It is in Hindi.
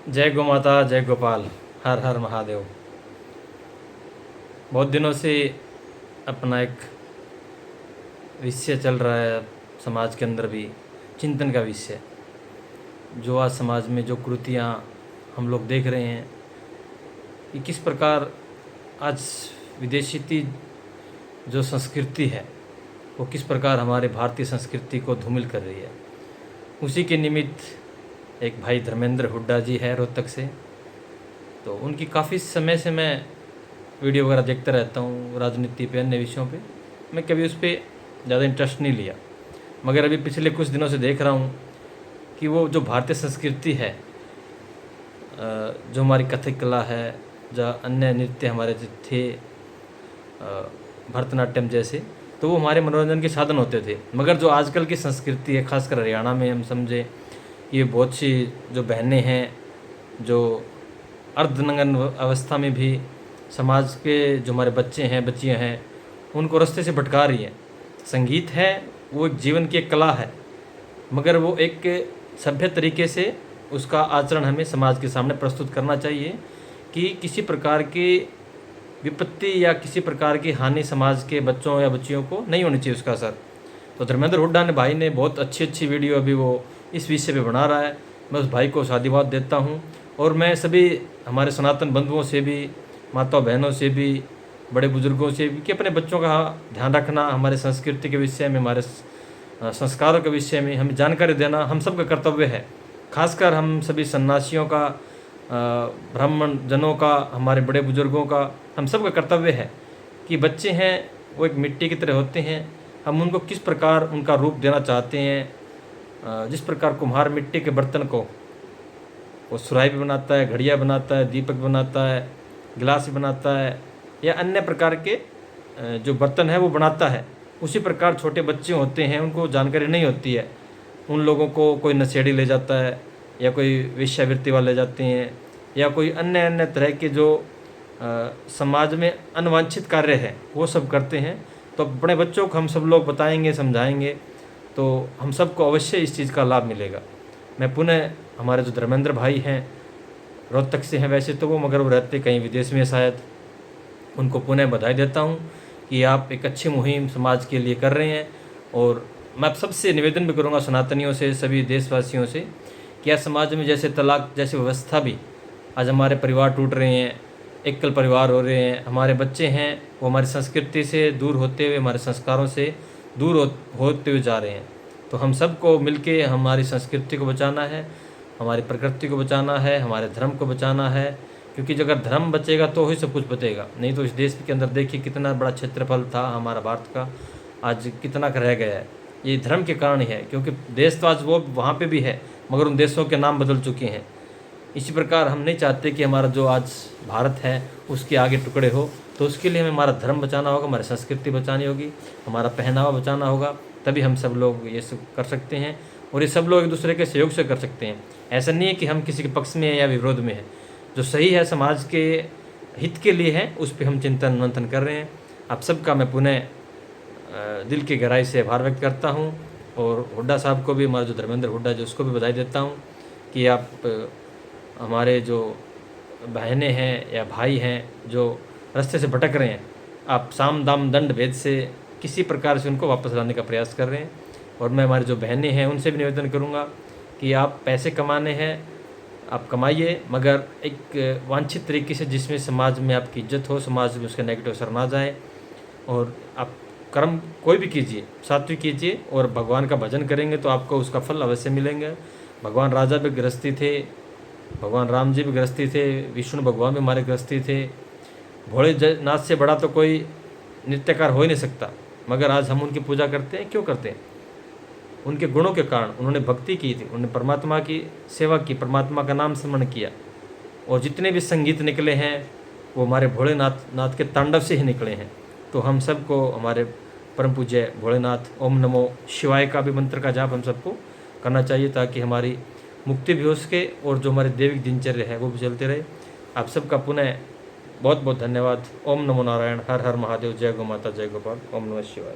जय गौ माता, जय गोपाल, हर हर महादेव। बहुत दिनों से अपना एक विषय चल रहा है समाज के अंदर भी, चिंतन का विषय। जो आज समाज में जो कुरीतियाँ हम लोग देख रहे हैं कि किस प्रकार आज विदेशी जो संस्कृति है वो किस प्रकार हमारे भारतीय संस्कृति को धूमिल कर रही है। उसी के निमित्त एक भाई धर्मेंद्र हुड्डा जी है रोहतक से, तो उनकी काफ़ी समय से मैं वीडियो वगैरह देखता रहता हूँ, राजनीति पे, अन्य विषयों पे। मैं कभी उस पर ज़्यादा इंटरेस्ट नहीं लिया, मगर अभी पिछले कुछ दिनों से देख रहा हूँ कि वो जो भारतीय संस्कृति है, जो हमारी कथक कला है, जो अन्य नृत्य हमारे जो थे, भरतनाट्यम जैसे, तो वो हमारे मनोरंजन के साधन होते थे। मगर जो आजकल की संस्कृति है, खासकर हरियाणा में हम समझे, ये बहुत सी जो बहनें हैं जो अर्धनग्न अवस्था में भी समाज के जो हमारे बच्चे हैं, बच्चियां हैं, उनको रास्ते से भटका रही हैं। संगीत है वो एक जीवन की एक कला है, मगर वो एक सभ्य तरीके से उसका आचरण हमें समाज के सामने प्रस्तुत करना चाहिए कि किसी प्रकार की विपत्ति या किसी प्रकार की हानि समाज के बच्चों या बच्चियों को नहीं होनी चाहिए उसका असर। तो धर्मेंद्र हुड्डा ने भाई ने बहुत अच्छी वीडियो अभी वो इस विषय पे बना रहा है। मैं उस भाई को साधुवाद देता हूँ, और मैं सभी हमारे सनातन बंधुओं से भी, माताओं बहनों से भी, बड़े बुजुर्गों से भी कि अपने बच्चों का ध्यान रखना, हमारे संस्कृति के विषय में, हमारे संस्कारों के विषय में हमें जानकारी देना हम सबका कर्तव्य है। खासकर हम सभी सन्यासियों का, ब्राह्मण जनों का, हमारे बड़े बुजुर्गों का, हम सब का कर्तव्य है कि बच्चे हैं वो एक मिट्टी की तरह होते हैं। हम उनको किस प्रकार उनका रूप देना चाहते हैं। जिस प्रकार कुम्हार मिट्टी के बर्तन को वो सुराही भी बनाता है, घड़िया बनाता है, दीपक बनाता है, गिलास भी बनाता है, या अन्य प्रकार के जो बर्तन है वो बनाता है, उसी प्रकार छोटे बच्चे होते हैं, उनको जानकारी नहीं होती है। उन लोगों को कोई नशेड़ी ले जाता है, या कोई वेश्यावृत्ति वाले ले जाते हैं, या कोई अन्य तरह के जो समाज में अनवांछित कार्य है वो सब करते हैं। तो अपने बच्चों को हम सब लोग बताएंगे, समझाएंगे, तो हम सबको अवश्य इस चीज़ का लाभ मिलेगा। मैं पुनः हमारे जो धर्मेंद्र भाई हैं, रोहतक से हैं वैसे तो वो, मगर वो रहते कहीं विदेश में शायद, उनको पुनः बधाई देता हूँ कि आप एक अच्छी मुहिम समाज के लिए कर रहे हैं। और मैं आप सबसे निवेदन भी करूँगा, सनातनियों से, सभी देशवासियों से, कि आज समाज में जैसे तलाक जैसी व्यवस्था भी, आज हमारे परिवार टूट रहे हैं, एकल परिवार हो रहे हैं, हमारे बच्चे हैं वो हमारी संस्कृति से दूर होते हुए, हमारे संस्कारों से दूर होते हुए जा रहे हैं। तो हम सबको मिलके हमारी संस्कृति को बचाना है, हमारी प्रकृति को बचाना है, हमारे धर्म को बचाना है। क्योंकि अगर धर्म बचेगा तो ही सब कुछ बचेगा, नहीं तो इस देश के अंदर देखिए कितना बड़ा क्षेत्रफल था हमारा भारत का, आज कितना का रह गया है। ये धर्म के कारण ही है, क्योंकि देश तो आज वो वहाँ पे भी है, मगर उन देशों के नाम बदल चुके हैं। इसी प्रकार हम नहीं चाहते कि हमारा जो आज भारत है उसके आगे टुकड़े हो। तो उसके लिए हमें हमारा धर्म बचाना होगा, हमारी संस्कृति बचानी होगी, हमारा पहनावा बचाना होगा, तभी हम सब लोग ये सब कर सकते हैं। और ये सब लोग एक दूसरे के सहयोग से कर सकते हैं। ऐसा नहीं है कि हम किसी के पक्ष में हैं या विरोध में हैं। जो सही है, समाज के हित के लिए है, उस पर हम चिंतन मंथन कर रहे हैं। आप सबका मैं पुनः दिल की गहराई से आभार व्यक्त करता हूँ। और हुड्डा साहब को भी, हमारा जो धर्मेंद्र हुड्डा जो, उसको भी बधाई देता हूँ कि आप हमारे जो बहनें हैं या भाई हैं जो रास्ते से भटक रहे हैं, आप साम दाम दंड भेद से किसी प्रकार से उनको वापस लाने का प्रयास कर रहे हैं। और मैं हमारी जो बहनें हैं उनसे भी निवेदन करूंगा कि आप पैसे कमाने हैं, आप कमाइए, मगर एक वांछित तरीके से, जिसमें समाज में आपकी इज्जत हो, समाज में उसका नेगेटिव असर ना जाए। और आप कर्म कोई भी कीजिए, सात्विक कीजिए, और भगवान का भजन करेंगे तो आपको उसका फल अवश्य मिलेंगे। भगवान राजा भी गृहस्थी थे, भगवान राम जी भी गृहस्थी थे, विष्णु भगवान भी हमारे गृहस्थी थे। भोलेनाथ से बड़ा तो कोई नृत्यकार हो ही नहीं सकता, मगर आज हम उनकी पूजा करते हैं। क्यों करते हैं? उनके गुणों के कारण। उन्होंने भक्ति की थी, उन्होंने परमात्मा की सेवा की, परमात्मा का नाम स्मरण किया। और जितने भी संगीत निकले हैं वो हमारे भोलेनाथ के तांडव से ही निकले हैं। तो हम सबको हमारे परम पूज्य भोलेनाथ ओम नमो शिवाय का भी मंत्र का जाप हम सबको करना चाहिए, ताकि हमारी मुक्ति भी हो सके और जो हमारे दैविक दिनचर्या है वो भी चलते रहे। आप सबका पुनः बहुत बहुत धन्यवाद। ओम नमो नारायण, हर हर महादेव, जय गौ माता, जय गोपाल, ओम नमः शिवाय।